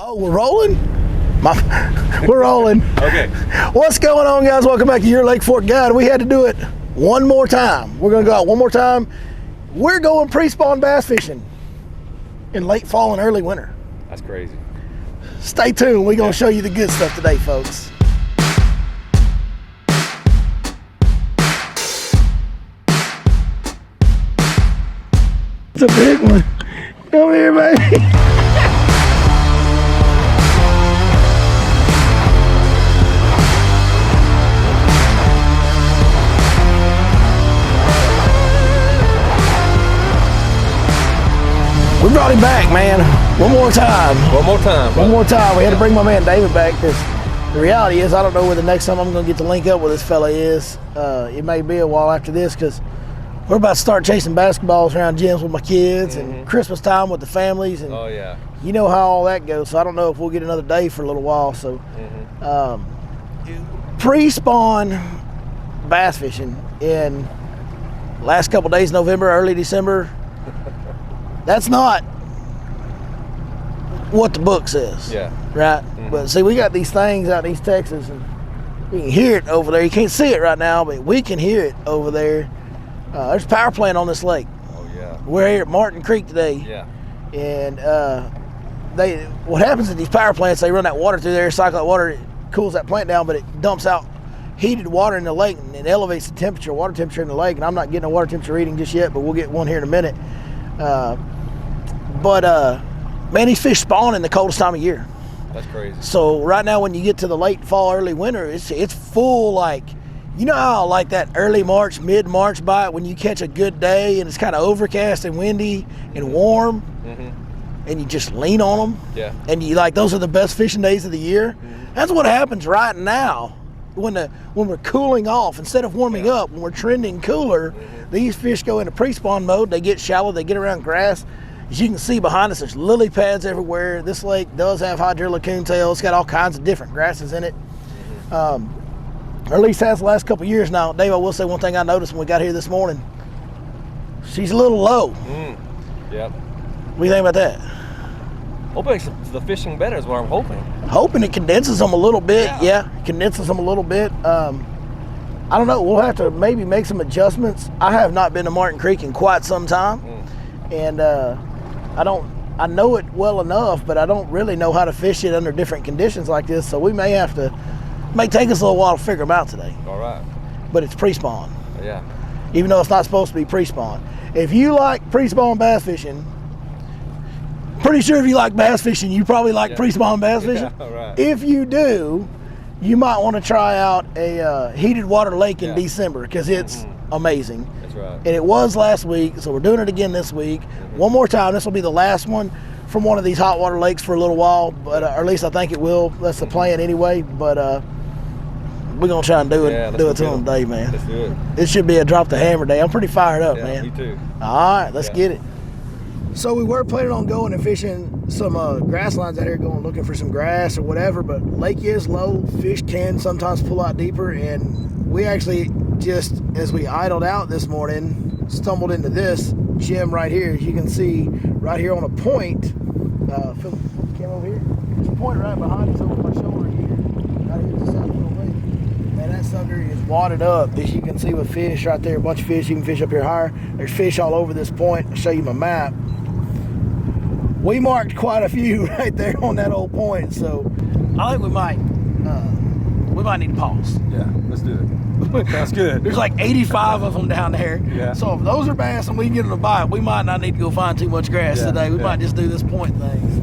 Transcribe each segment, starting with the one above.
Oh, we're rolling? We're rolling. Okay. What's going on, guys? Welcome back to your Lake Fork Guide. We had to do it one more time. We're going to go out one more time. We're going pre-spawn bass fishing in late fall and early winter. That's crazy. Stay tuned. We're going to show you the good stuff today, folks. It's a big one. Come here, baby. We brought him back, man. One more time. One more time. One more time. We had to bring my man David back because the reality is I don't know where the next time I'm going to get to link up with this fella is. It may be a while after this because we're about to start chasing basketballs around gyms with my kids and Christmas time with the families. And oh, yeah. You know how all that goes, so I don't know if we'll get another day for a little while. So pre-spawn bass fishing in last couple days, November, early December. That's not what the book says. Yeah. Right? But see, we got these things out in East Texas, and you can hear it over there. You can't see it right now, but we can hear it over there. There's a power plant on this lake. Oh, yeah. We're here at Martin Creek today. Yeah. And what happens at these power plants, they run that water through there, cycle that water, it cools that plant down, but it dumps out heated water in the lake, and it elevates the temperature, water temperature in the lake. And I'm not getting a water temperature reading just yet, but we'll get one here in a minute. Man, these fish spawn in the coldest time of year. That's crazy. So right now when you get to the late fall, early winter, it's full, like, you know how like that early March, mid-March bite when you catch a good day and it's kind of overcast and windy and warm and you just lean on them. Yeah. And you like, those are the best fishing days of the year. That's what happens right now when we're cooling off. Instead of warming up, when we're trending cooler, these fish go into pre-spawn mode. They get shallow, they get around grass. As you can see behind us, there's lily pads everywhere. This lake does have hydrilla coontail. It's got all kinds of different grasses in it. Or at least has the last couple of years now. Dave, I will say one thing I noticed when we got here this morning. She's a little low. Yep. What do you think about that? Hoping the fishing better is what I'm hoping. Hoping it condenses them a little bit. Yeah, condenses them a little bit. I don't know. We'll have to maybe make some adjustments. I have not been to Martin Creek in quite some time. And I know it well enough, but I don't really know how to fish it under different conditions like this. So we may take us a little while to figure them out today. All right. But it's pre-spawn. Yeah. Even though it's not supposed to be pre-spawn. If you like pre-spawn bass fishing, pretty sure if you like bass fishing, you probably like pre-spawn bass fishing. Yeah, all right. If you do, you might want to try out a heated water lake in December because it's amazing. That's right. And it was last week, so we're doing it again this week. One more time. This will be the last one from one of these hot water lakes for a little while, but or at least I think it will. That's the plan anyway. But we're gonna try and do it to them today, man. Let's do it. It should be a drop the hammer day. I'm pretty fired up, man. Me too. All right, let's get it. So we were planning on going and fishing some grass lines out here, going looking for some grass or whatever, but lake is low. Fish can sometimes pull out deeper, and we actually just, as we idled out this morning, stumbled into this gym right here. As you can see right here on a point, Phil, came over here. There's a point right behind us over my shoulder here. Right here at the south of the lake. And that sucker is wadded up, as you can see, with fish right there. A bunch of fish. You can fish up here higher. There's fish all over this point. I'll show you my map. We marked quite a few right there on that old point, so I think we might need to pause. Yeah, let's do it. Sounds good. There's like 85 of them down there. Yeah. So if those are bass and we can get them to bite, we might not need to go find too much grass today. We might just do this point thing.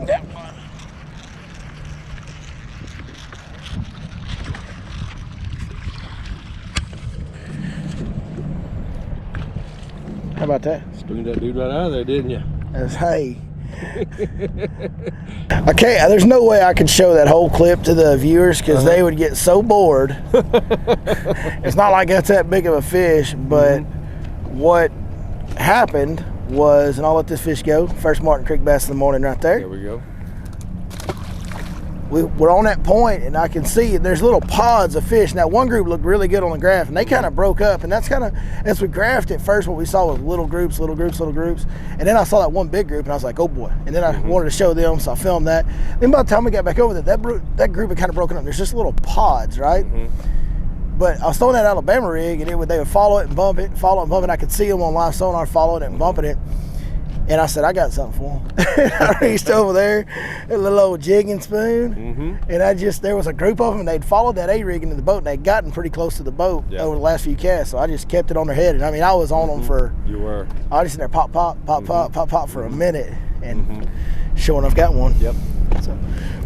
That one. How about that? Stringed that dude right out of there, didn't you? Hey. Okay, there's no way I could show that whole clip to the viewers because they would get so bored. It's not like that's that big of a fish, but what happened was, and I'll let this fish go, first Martin Creek bass of the morning right there. There we go. we're on that point, and I can see there's little pods of fish. Now, one group looked really good on the graph, and they kind of broke up. And that's kind of, as we graphed at first, what we saw was little groups. And then I saw that one big group, and I was like, oh boy. And then I wanted to show them, so I filmed that. Then by the time we got back over there, that group had kind of broken up. There's just little pods, right? But I was throwing that Alabama rig, and they would follow it and bump it, follow it and bump it. I could see them on live sonar following it and bumping it. And I said, I got something for them. I reached over there, a little old jigging spoon, and there was a group of them, and they'd followed that A-rig into the boat, and they'd gotten pretty close to the boat over the last few casts, so I just kept it on their head. And I mean, I was on them for... You were. I was just in there pop for a minute, and sure enough, got one. Yep. So,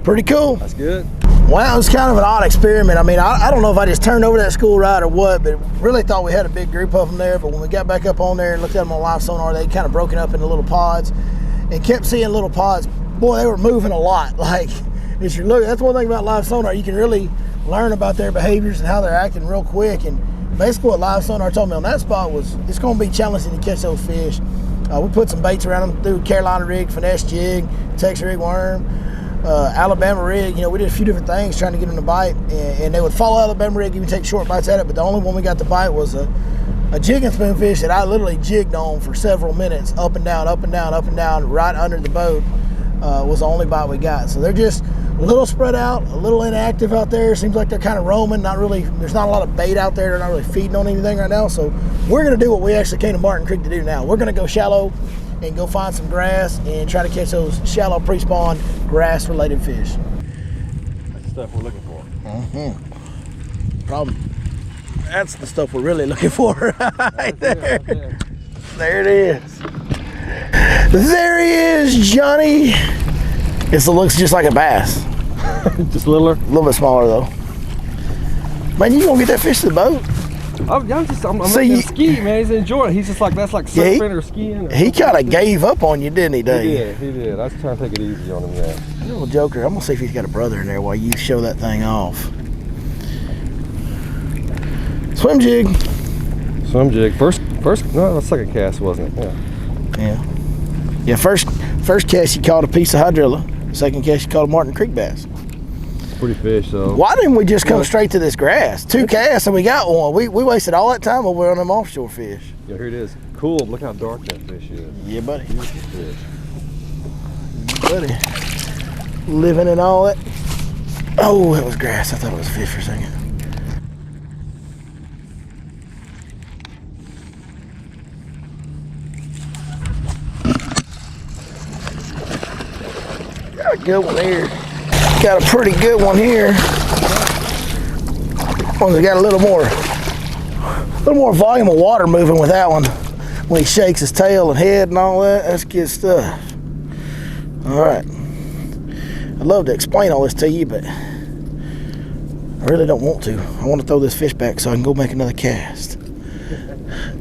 pretty cool. That's good. Well, it was kind of an odd experiment. I mean, I don't know if I just turned over that school ride or what, but really thought we had a big group of them there. But when we got back up on there and looked at them on live sonar, they kind of broken up into little pods and kept seeing little pods. Boy, they were moving a lot. Like, as you look, that's one thing about live sonar. You can really learn about their behaviors and how they're acting real quick. And basically what live sonar told me on that spot was it's going to be challenging to catch those fish. We put some baits around them through Carolina rig, finesse jig, Texas rig worm. Alabama rig, we did a few different things trying to get them to bite, and they would follow Alabama rig, even take short bites at it, but the only one we got to bite was a jigging spoonfish that I literally jigged on for several minutes, up and down, right under the boat, was the only bite we got. So they're just a little spread out, a little inactive out there. Seems like they're kind of roaming, there's not a lot of bait out there, they're not really feeding on anything right now, so we're going to do what we actually came to Martin Creek to do now. We're going to go shallow and go find some grass and try to catch those shallow pre-spawn grass-related fish. That's the stuff we're looking for. That's the stuff we're really looking for right there. There it is. There he is, Johnny. It looks just like a bass. Just littler? A little bit smaller, though. Man, you gonna get that fish to the boat? I'm letting him ski, man. He's enjoying it. He's just like, that's like surfing or skiing. He kind of gave up on you, didn't he, Dave? He did. I was trying to take it easy on him, yeah. Little joker. I'm going to see if he's got a brother in there while you show that thing off. Swim jig. Swim jig. First, no, that's second cast, wasn't it? Yeah, first cast you caught a piece of hydrilla. Second cast you caught a Martin Creek bass. Pretty fish, though. Why didn't we just come straight to this grass? 2 casts and we got one. We wasted all that time over on them offshore fish. Yeah, here it is. Cool. Look how dark that fish is. Yeah, buddy. Beautiful fish. Buddy. Living in all that. Oh, it was grass. I thought it was a fish for a second. Got a good one here. Got a pretty good one here. One's got a little more volume of water moving with that one. When he shakes his tail and head and all that, that's good stuff. All right. I'd love to explain all this to you, but I really don't want to. I want to throw this fish back so I can go make another cast.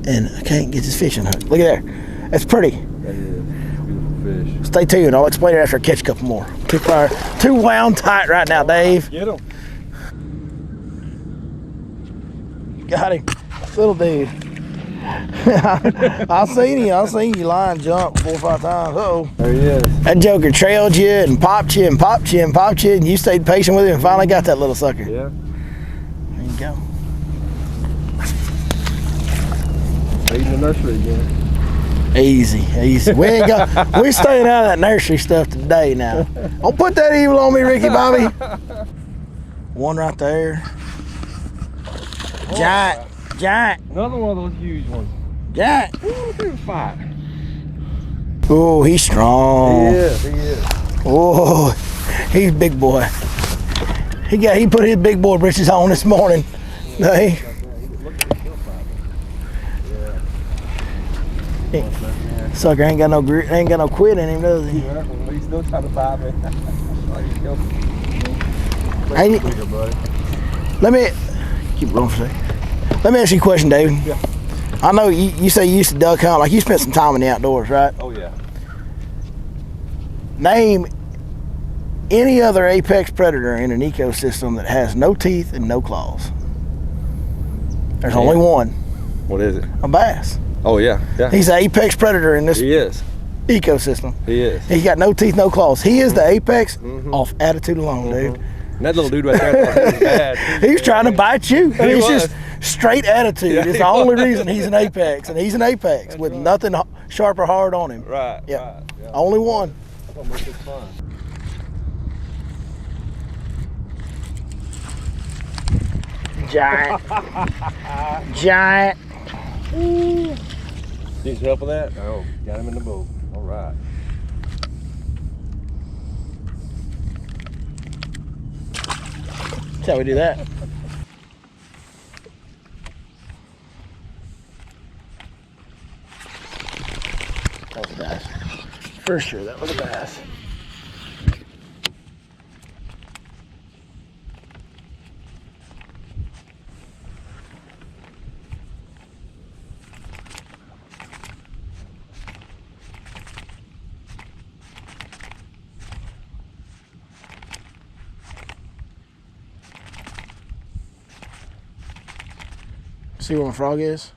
And I can't get this fish unhooked. Look at there. That's pretty. That is. Beautiful fish. Stay tuned. I'll explain it after I catch a couple more. Too wound tight right now, Dave. Get him. Got him. Little dude. I seen you line jump 4 or 5 times. Uh-oh. There he is. That joker trailed you and popped you, and you stayed patient with him and finally got that little sucker. Yeah. There you go. Eating the nursery again. Easy. We're staying out of that nursery stuff today now. Don't put that evil on me, Ricky Bobby. One right there. Giant. Another one of those huge ones. Giant. Ooh, look at him fight. Oh, he's strong. He is. Oh, he's a big boy. He put his big boy britches on this morning. Hey. Sucker ain't got no quit in him, does he? Yeah, he's still trying to bite me. Hey, let me keep going for a second. Let me ask you a question, David. Yeah. I know you say you used to duck hunt, like you spent some time in the outdoors, right? Oh yeah. Name any other apex predator in an ecosystem that has no teeth and no claws. There's only one. What is it? A bass. Oh yeah. He's an apex predator in this. He is. ecosystem. He is. He got no teeth, no claws. He is the apex off attitude alone, dude. And that little dude right there thought he was bad. He was trying to bite you. He He's was. just straight attitude. Yeah, It's he the only was. reason he's an apex, and he's an apex with nothing sharp or hard on him. Right. Yeah. Right. Yeah. Only one. That's what makes it fun. Giant. Giant. Need some help with that? Oh, got him in the boat. All right. That's how we do that. That was a bass. For sure, that was a bass. See where my frog is?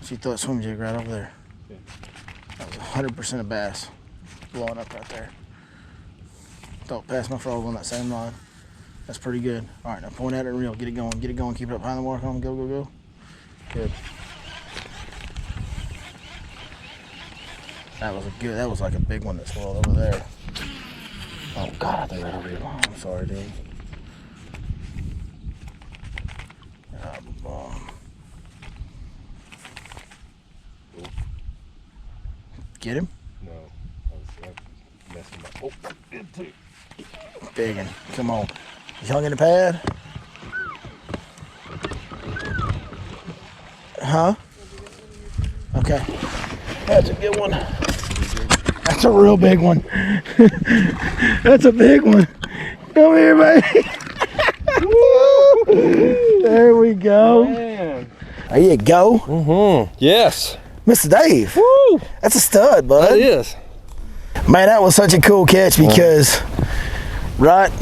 See, throw that swim jig right over there. Yeah. That was 100% a bass. Blowing up right there. Don't pass my frog on that same line. That's pretty good. All right, now point at it and reel. Get it going. Get it going. Keep it up high in the water. Come on, go, go, go. Good. That was a good. That was like a big one that swirled over there. Oh God, I think right over here. Oh, I'm sorry, dude. Get him? No. I was messing up. Oh, good too. Big one. Come on. You hung in the pad? Huh? Okay. That's a good one. That's a real big one. That's a big one. Come here, baby. There we go. Man. There you go. Yes. Mr. Dave. Woo. That's a stud, bud. That is. Man, that was such a cool catch because right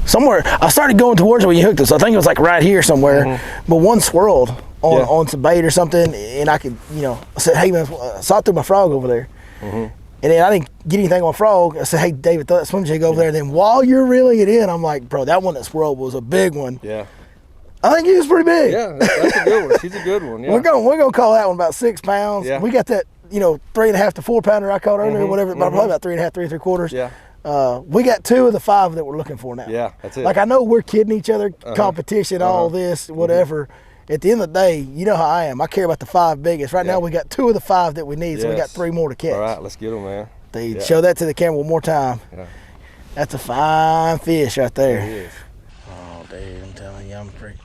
somewhere I started going towards it when you hooked it, so I think it was like right here somewhere. But one swirled on some bait or something, and I could, I said, hey man, I saw it through my frog over there. And then I didn't get anything on my frog. I said, hey David, throw that swim jig over there. And then while you're reeling it in, I'm like, bro, that one that swirled was a big one. Yeah. I think he was pretty big. Yeah, that's a good one. She's a good one. Yeah. We're gonna call that one about 6 pounds. Yeah. We got that, 3.5 to 4 pounder I caught earlier, whatever, but probably about 3.5, 3 3/4. Yeah. We got 2 of the 5 that we're looking for now. Yeah, that's it. Like I know we're kidding each other, competition, all this, whatever. At the end of the day, you know how I am. I care about the 5 biggest. Right now we got 2 of the 5 that we need, so we got 3 more to catch. All right, let's get them, man. Dude, show that to the camera one more time. Yeah. That's a fine fish right there. It is. Oh, dude, I'm telling you, I'm pretty.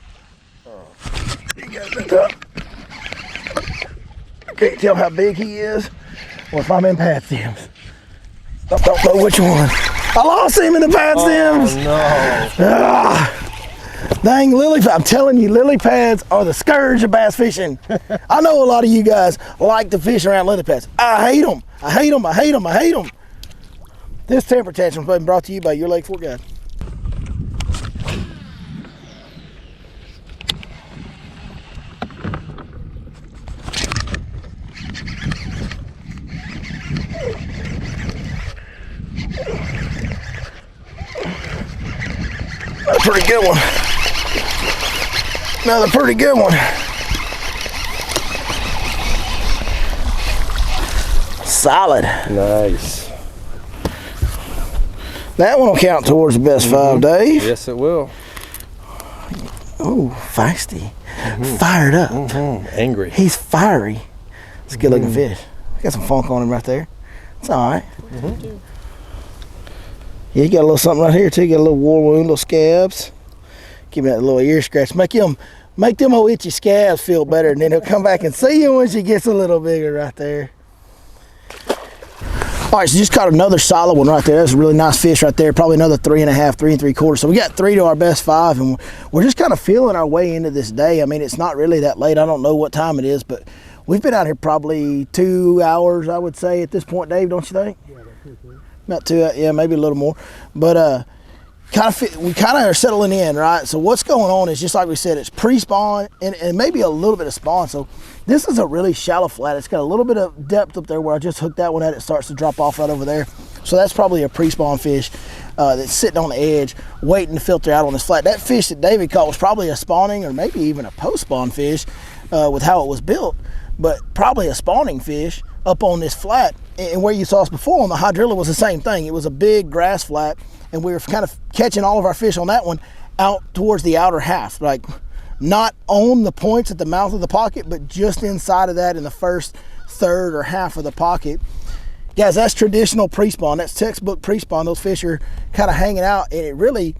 You got it up. I can't tell how big he is or if I'm in pad stems. I don't know which one. I lost him in the pad stems. Oh, no. Dang, I'm telling you, lily pads are the scourge of bass fishing. I know a lot of you guys like to fish around lily pads. I hate them. I hate them. I hate them. I hate them. This temper tantrum has been brought to you by your Lake Fork Guide. That's a pretty good one. Another pretty good one. Solid. Nice. That one will count towards the best 5, Dave. Yes, it will. Oh, feisty. Fired up. Angry. He's fiery. It's a good looking fish. Got some funk on him right there. It's all right. Yeah, you got a little something right here too. You got a little war wound, little scabs. Give me that little ear scratch. Make them old itchy scabs feel better, and then he'll come back and see you when she gets a little bigger right there. All right, so just caught another solid one right there. That's a really nice fish right there. Probably another 3.5, 3 3/4. So we got 3 to our best 5, and we're just kind of feeling our way into this day. I mean, it's not really that late. I don't know what time it is, but we've been out here probably 2 hours, I would say, at this point, Dave, don't you think? Yeah, that's it, About 2, yeah, maybe a little more. But we kind of are settling in, right? So what's going on is, just like we said, it's pre-spawn and maybe a little bit of spawn. So this is a really shallow flat. It's got a little bit of depth up there where I just hooked that one at. It starts to drop off right over there. So that's probably a pre-spawn fish that's sitting on the edge waiting to filter out on this flat. That fish that David caught was probably a spawning or maybe even a post-spawn fish with how it was built, but probably a spawning fish up on this flat. And where you saw us before on the hydrilla was the same thing. It was a big grass flat, and we were kind of catching all of our fish on that one out towards the outer half, like not on the points at the mouth of the pocket, but just inside of that in the first third or half of the pocket. Guys, that's traditional pre-spawn. That's textbook pre-spawn. Those fish are kind of hanging out, and it really,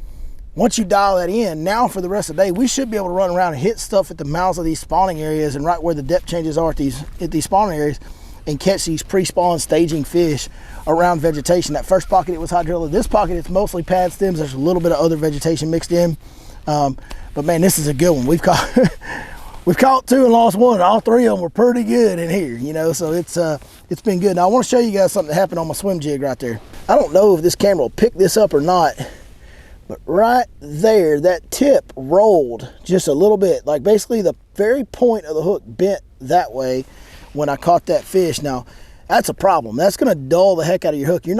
once you dial that in, now for the rest of the day, we should be able to run around and hit stuff at the mouths of these spawning areas and right where the depth changes are at these spawning areas, and catch these pre-spawn staging fish around vegetation. That first pocket, it was hydrilla. This pocket, it's mostly pad stems. There's a little bit of other vegetation mixed in. But man, this is a good one. We've caught two and lost one. All three of them were pretty good in here, you know, so it's been good. Now I want to show you guys something that happened on my swim jig right there. I don't know if this camera will pick this up or not, but right there, that tip rolled just a little bit. Like basically the very point of the hook bent that way when I caught that fish. Now that's a problem. That's gonna dull the heck out of your hook. You're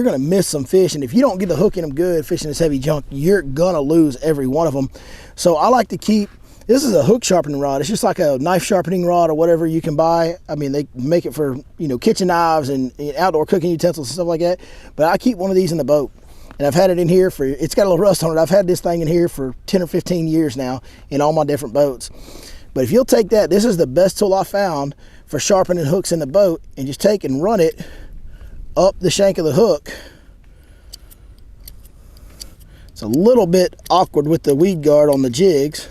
gonna miss some fish, and if you don't get the hook in them good fishing this heavy junk, you're gonna lose every one of them. So I like to keep, this is a hook sharpening rod. It's just like a knife sharpening rod or whatever you can buy. I mean, they make it for, you know, kitchen knives and outdoor cooking utensils and stuff like that. But I keep one of these in the boat, and I've had it in here for, it's got a little rust on it. I've had this thing in here for 10 or 15 years now in all my different boats. But if you'll take that, this is the best tool I found for sharpening hooks in the boat, and just take and run it up the shank of the hook. It's a little bit awkward with the weed guard on the jigs,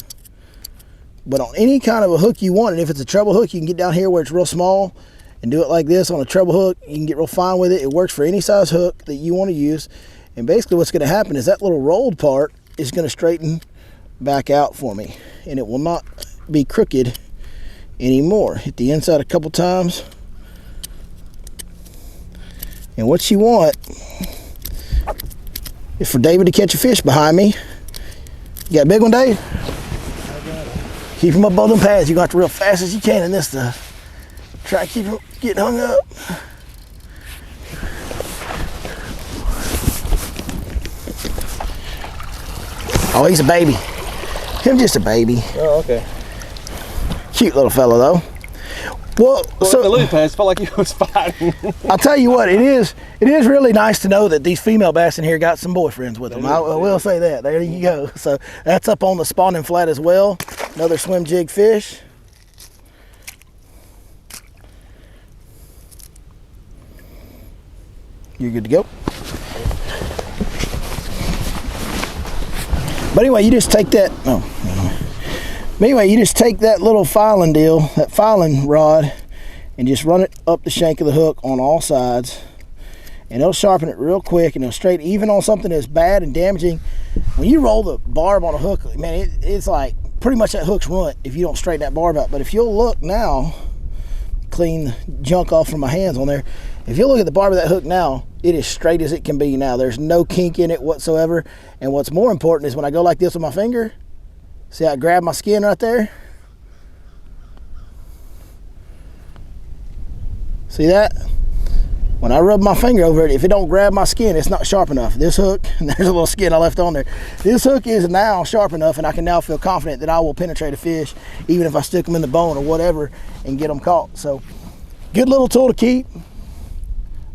but on any kind of a hook you want, and if it's a treble hook, you can get down here where it's real small and do it like this on a treble hook. You can get real fine with it. It works for any size hook that you want to use. And basically what's going to happen is that little rolled part is going to straighten back out for me, and it will not be crooked anymore. Hit the inside a couple times, and what you want is for David to catch a fish behind me. You got a big one, Dave? Keep him up on them pads. You're going to have to reel fast as you can in this stuff. Try to keep him getting hung up. Oh, he's a baby. Him just a baby. Oh, okay. Cute little fella though. Well, so the lily pads felt like he was fighting. I'll tell you what, it is really nice to know that these female bass in here got some boyfriends with them. I will say that. There you go. So that's up on the spawning flat as well. Another swim jig fish. You're good to go. But anyway, you just take that. But anyway, you just take that little filing deal, that filing rod, and just run it up the shank of the hook on all sides, and it'll sharpen it real quick, and it'll straight, even on something that's bad and damaging. When you roll the barb on a hook, man, it's like pretty much that hook's ruined if you don't straighten that barb out. But if you'll look now, clean junk off from my hands on there, if you look at the barb of that hook now, it is straight as it can be now. There's no kink in it whatsoever. And what's more important is when I go like this with my finger, see how I grab my skin right there? See that? When I rub my finger over it, if it don't grab my skin, it's not sharp enough. This hook, and there's a little skin I left on there. This hook is now sharp enough, and I can now feel confident that I will penetrate a fish, even if I stick them in the bone or whatever, and get them caught. So, good little tool to keep.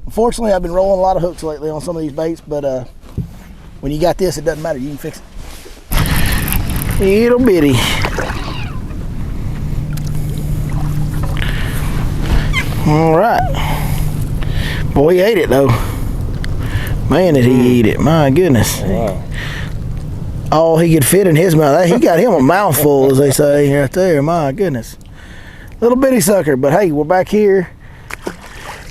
Unfortunately, I've been rolling a lot of hooks lately on some of these baits, but when you got this, it doesn't matter. You can fix it. Little bitty. All right. Boy, he ate it though. Man, did he eat it. My goodness. Wow. All he could fit in his mouth. He got him a mouthful, as they say right there. My goodness. Little bitty sucker. But hey, we're back here.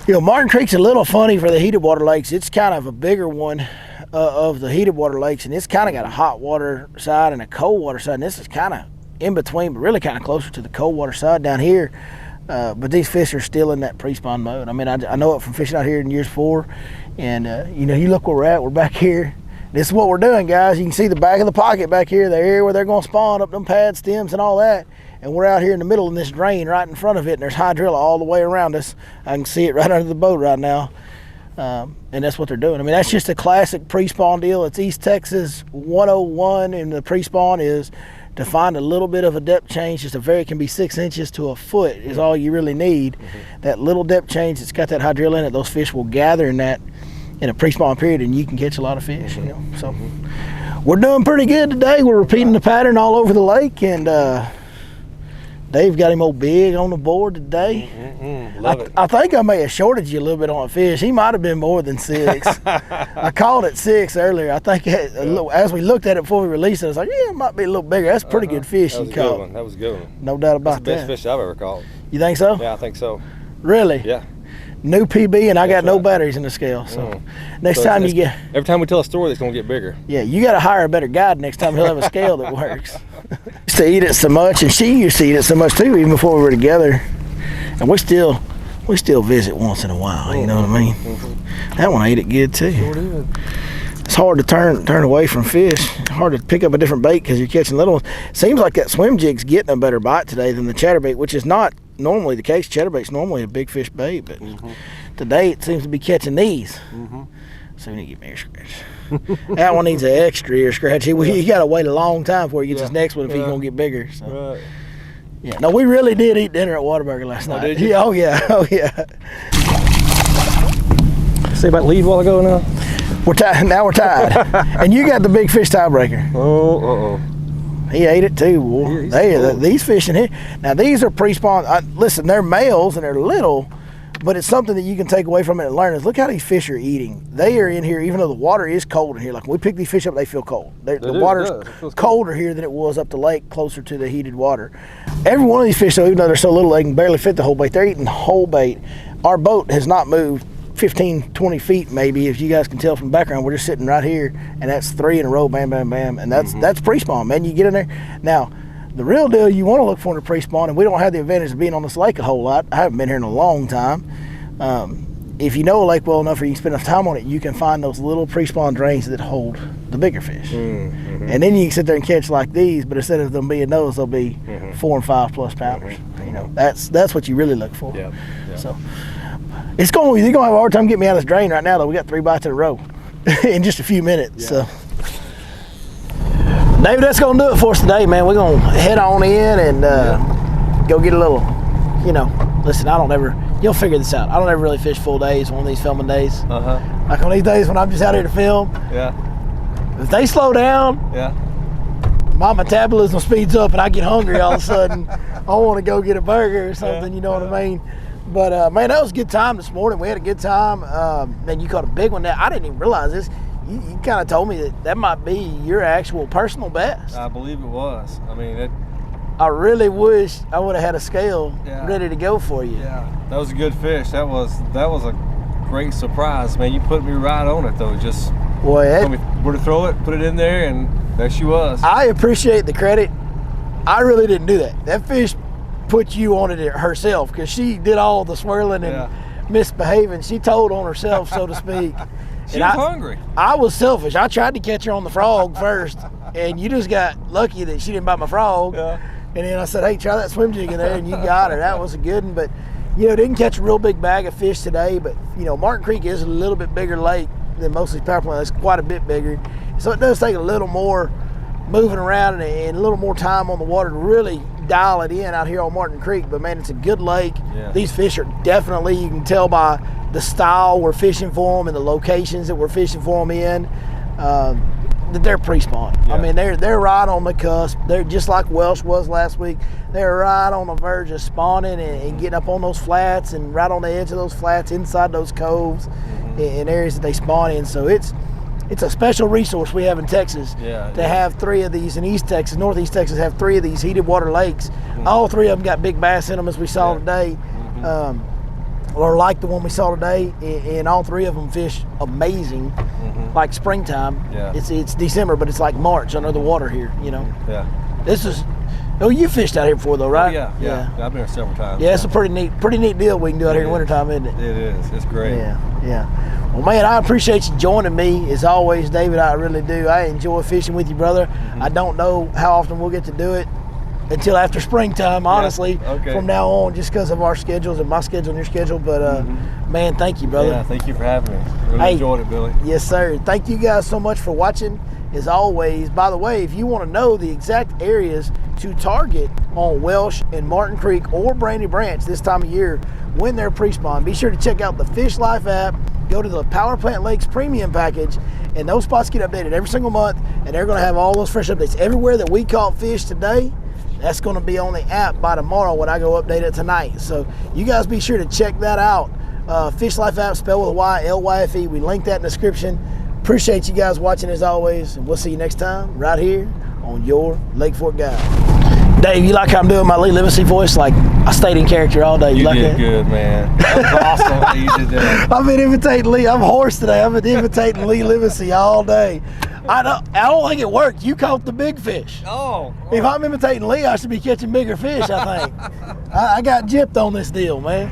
You know, Martin Creek's a little funny for the heated water lakes. It's kind of a bigger one of the heated water lakes, and it's kind of got a hot water side and a cold water side, and this is kind of in between, but really kind of closer to the cold water side down here. But these fish are still in that pre-spawn mode. I mean, I know it from fishing out here in years before, and you know, you look where we're at. We're back here This is what we're doing, guys. You can see the back of the pocket back here, the area where they're going to spawn, up them pad stems and all that. And we're out here in the middle of this drain right in front of it, and there's hydrilla all the way around us. I can see it right under the boat right now. And that's what they're doing. I mean, that's just a classic pre-spawn deal. It's East Texas 101, and the pre-spawn is to find a little bit of a depth change. Just it can be 6 inches to a foot is all you really need. That little depth change that's got that hydrilla in it, those fish will gather in that in a pre-spawn period, and you can catch a lot of fish. You know, so we're doing pretty good today. We're repeating the pattern all over the lake, and Dave got him old big on the board today. Love it. I think I may have shorted you a little bit on fish. He might have been more than 6. I called it 6 earlier. I think as we looked at it before we released it, I was like, yeah, it might be a little bigger. That's a pretty good fish you caught. That was a good one. No doubt about that. That's the best fish I've ever caught. You think so? Yeah, I think so. Really? Yeah. New PB, and I got no batteries in the scale. So next time you get... Every time we tell a story, it's going to get bigger. Yeah, you got to hire a better guide next time. He'll have a scale that works. Used to eat it so much, and she used to eat it so much too, even before we were together. And we still visit once in a while. You know what I mean? That one ate it good too. Sure did. It's hard to turn away from fish. Hard to pick up a different bait because you're catching little ones. Seems like that swim jig's getting a better bite today than the chatterbait, which is not normally the case. Chatterbait's normally a big fish bait, but today it seems to be catching these. So we need to get me a scratch. That one needs an extra ear scratch. You got to wait a long time before he gets his next one if he's going to get bigger. So. Right. Yeah, no, we really did eat dinner at Whataburger last night. Did you? Yeah, oh yeah. See about leave a while ago now? We're tied. Now we're tied. And you got the big fish tiebreaker. Oh. He ate it too. Boy. These fish in here. Now these are pre-spawn. Listen, they're males and they're little, but it's something that you can take away from it and learn is look how these fish are eating. They are in here, even though the water is cold in here. Like when we pick these fish up, they feel cold. The water's colder here than it was up the lake, closer to the heated water. Every one of these fish, though, even though they're so little, they can barely fit the whole bait. They're eating whole bait. Our boat has not moved 15, 20 feet maybe, if you guys can tell from the background. We're just sitting right here, and that's 3 in a row, bam, bam, bam, and that's pre-spawn, man. You get in there. Now, the real deal you want to look for in a pre-spawn, and we don't have the advantage of being on this lake a whole lot. I haven't been here in a long time. If you know a lake well enough or you can spend enough time on it, you can find those little pre-spawn drains that hold the bigger fish. And then you can sit there and catch like these, but instead of them being those, they'll be 4 and 5 plus pounders. You know, that's what you really look for. Yeah. So you're gonna have a hard time getting me out of this drain right now, though. We got 3 bites in a row in just a few minutes. So David, that's gonna do it for us today, man. We're gonna head on in and go get a little, listen, you'll figure this out. I don't ever really fish full days on these filming days. Like on these days when I'm just out here to film. If they slow down, my metabolism speeds up and I get hungry all of a sudden. I want to go get a burger or something, you know what I mean? But man, that was a good time this morning. We had a good time. Man, you caught a big one there. I didn't even realize this. You kind of told me that might be your actual personal best. I believe it was. I mean, I really wish I would have had a scale ready to go for you. Yeah, that was a good fish. That was a great surprise, man. You put me right on it though. Just told me where to throw it, put it in there, and there she was. I appreciate the credit. I really didn't do that. That fish put you on it herself because she did all the swirling and misbehaving. She told on herself, so to speak. She was hungry. I was selfish. I tried to catch her on the frog first, and you just got lucky that she didn't bite my frog. And then I said, hey, try that swim jig in there, and you got her. That was a good one. But, didn't catch a real big bag of fish today. But, Martin Creek is a little bit bigger lake than most of these power plants. It's quite a bit bigger. So it does take a little more moving around and a little more time on the water to really dial it in out here on Martin Creek. But, man, it's a good lake. These fish are definitely, you can tell by the style we're fishing for them and the locations that we're fishing for them in, that they're pre-spawn. I mean, they're right on the cusp. They're just like Welsh was last week. They're right on the verge of spawning and getting up on those flats and right on the edge of those flats inside those coves in areas that they spawn in. So it's a special resource we have in Texas to have 3 of these in East Texas. Northeast Texas have 3 of these heated water lakes. All 3 of them got big bass in them, as we saw today. Or like the one we saw today, and all 3 of them fish amazing, like springtime. It's December, but it's like March under the water here, This is, you fished out here before though, right? Yeah. I've been here several times. Yeah, it's a pretty neat deal we can do out here in the wintertime, isn't it? It is. It's great. Yeah. Yeah. Well, man, I appreciate you joining me as always, David. I really do. I enjoy fishing with you, brother. I don't know how often we'll get to do it until after springtime, honestly, from now on, just because of our schedules and my schedule and your schedule. But, man, thank you, brother. Yeah, thank you for having me. Really enjoyed it, Billy. Yes, sir. Thank you guys so much for watching. As always, by the way, if you want to know the exact areas to target on Welsh and Martin Creek or Brandy Branch this time of year when they're pre-spawn, be sure to check out the Fish Life app, go to the Power Plant Lakes Premium package, and those spots get updated every single month, and they're going to have all those fresh updates. Everywhere that we caught fish today, that's going to be on the app by tomorrow when I go update it tonight. So you guys be sure to check that out. Fish Life app, spelled with a Y, L-Y-F-E. We link that in the description. Appreciate you guys watching as always, and we'll see you next time right here on your Lake Fork Guide. Dave, you like how I'm doing my Lee Livesey voice? Like I stayed in character all day. You like did that? Good, man. That was awesome how you did that. I've been imitating Lee. I'm hoarse today. I've been imitating Lee Livesey all day. I don't think it worked. You caught the big fish. Oh. If I'm imitating Lee, I should be catching bigger fish, I think. I got gypped on this deal, man.